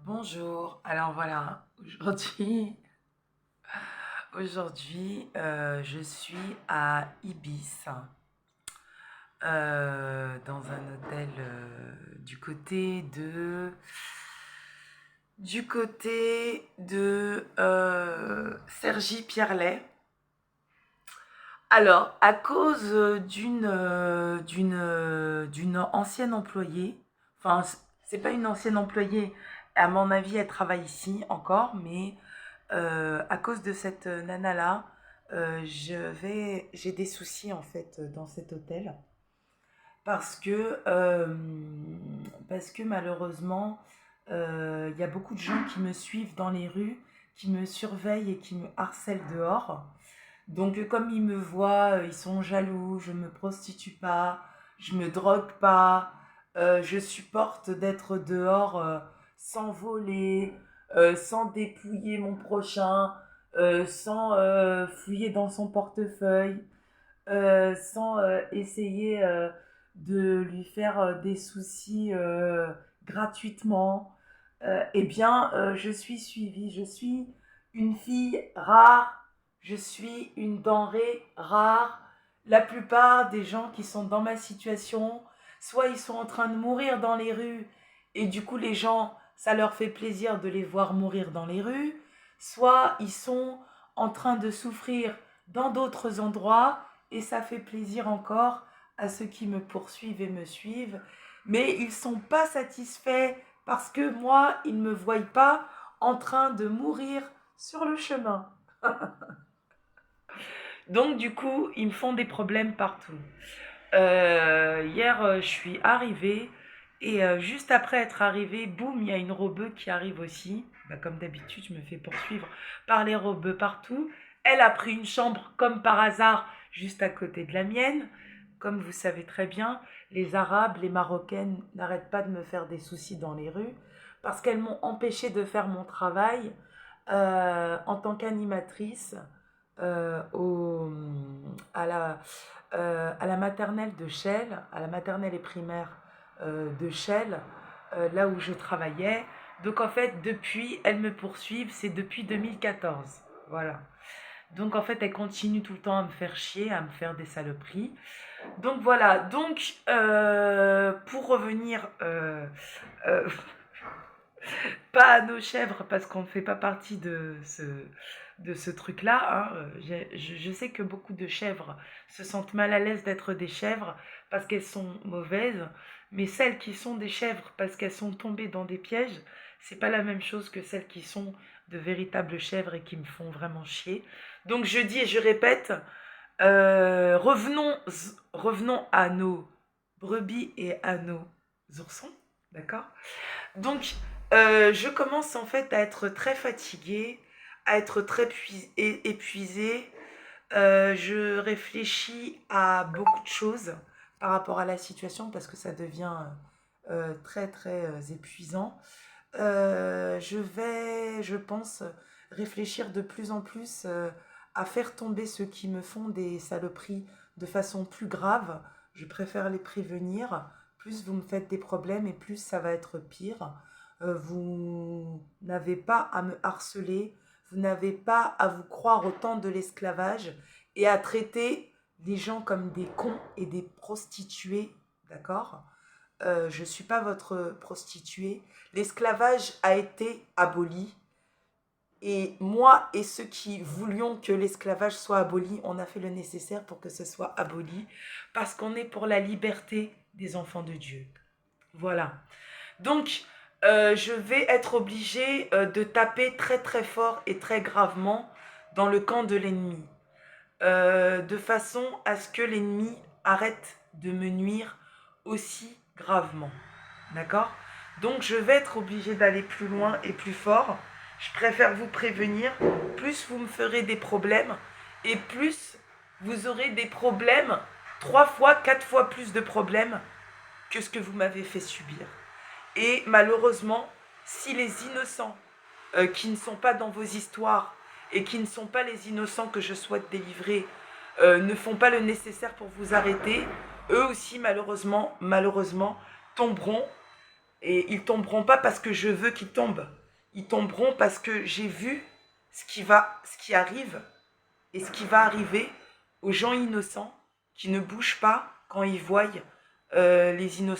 Bonjour, alors voilà, aujourd'hui, je suis à Ibis, dans un hôtel du côté de Cergy-Pierrelaye. Alors, à cause d'une ancienne employée, enfin, c'est pas une ancienne employée, à mon avis, elle travaille ici encore, mais à cause de cette nana-là, j'ai des soucis en fait dans cet hôtel parce que, euh, parce que malheureusement, il y a beaucoup de gens qui me suivent dans les rues, qui me surveillent et qui me harcèlent dehors. Donc, comme ils me voient, ils sont jaloux, je me prostitue pas, je me drogue pas, je supporte d'être dehors sans voler, sans dépouiller mon prochain, sans fouiller dans son portefeuille, sans essayer de lui faire des soucis gratuitement. Eh bien, je suis suivie. Je suis une fille rare. Je suis une denrée rare. La plupart des gens qui sont dans ma situation, soit ils sont en train de mourir dans les rues et du coup les gens, ça leur fait plaisir de les voir mourir dans les rues, soit ils sont en train de souffrir dans d'autres endroits et ça fait plaisir encore à ceux qui me poursuivent et me suivent. Mais ils ne sont pas satisfaits parce que moi, ils ne me voient pas en train de mourir sur le chemin. Donc du coup, ils me font des problèmes partout. Hier, je suis arrivée et juste après être arrivée, boum, il y a une robeuse qui arrive aussi. Bah, comme d'habitude, je me fais poursuivre par les robeux partout. Elle a pris une chambre comme par hasard juste à côté de la mienne. Comme vous savez très bien, les Arabes, les Marocaines n'arrêtent pas de me faire des soucis dans les rues parce qu'elles m'ont empêché de faire mon travail en tant qu'animatrice au, à la maternelle de Chelles, à la maternelle et primaire de Chelles, là où je travaillais. Donc en fait, depuis, elles me poursuivent, c'est depuis 2014. Voilà. Donc en fait, elles continuent tout le temps à me faire chier, à me faire des saloperies. Donc voilà, donc pour revenir euh, pas à nos chèvres parce qu'on ne fait pas partie de ce truc-là. Hein. Je sais que beaucoup de chèvres se sentent mal à l'aise d'être des chèvres parce qu'elles sont mauvaises, mais celles qui sont des chèvres parce qu'elles sont tombées dans des pièges, c'est pas la même chose que celles qui sont de véritables chèvres et qui me font vraiment chier. Donc je dis et je répète, revenons à nos brebis et à nos oursons, d'accord? Donc, je commence en fait à être très fatiguée, à être très épuisée. Je réfléchis à beaucoup de choses par rapport à la situation parce que ça devient très très épuisant. Je pense, réfléchir de plus en plus à faire tomber ceux qui me font des saloperies de façon plus grave. Je préfère les prévenir. Plus vous me faites des problèmes et plus ça va être pire. Vous n'avez pas à me harceler, vous n'avez pas à vous croire au temps de l'esclavage et à traiter les gens comme des cons et des prostituées, d'accord? Je ne suis pas votre prostituée. L'esclavage a été aboli. Et moi et ceux qui voulions que l'esclavage soit aboli, on a fait le nécessaire pour que ce soit aboli, parce qu'on est pour la liberté des enfants de Dieu. Voilà. Donc, je vais être obligée de taper très très fort et très gravement dans le camp de l'ennemi, de façon à ce que l'ennemi arrête de me nuire aussi gravement. D'accord? Donc je vais être obligée d'aller plus loin et plus fort. Je préfère vous prévenir. Plus vous me ferez des problèmes et plus vous aurez des problèmes, 3 fois, 4 fois plus de problèmes que ce que vous m'avez fait subir. Et malheureusement, si les innocents qui ne sont pas dans vos histoires et qui ne sont pas les innocents que je souhaite délivrer ne font pas le nécessaire pour vous arrêter, eux aussi malheureusement tomberont Et ils tomberont pas parce que je veux qu'ils tombent. Ils tomberont parce que j'ai vu ce qui arrive et ce qui va arriver aux gens innocents qui ne bougent pas quand ils voient les innocents.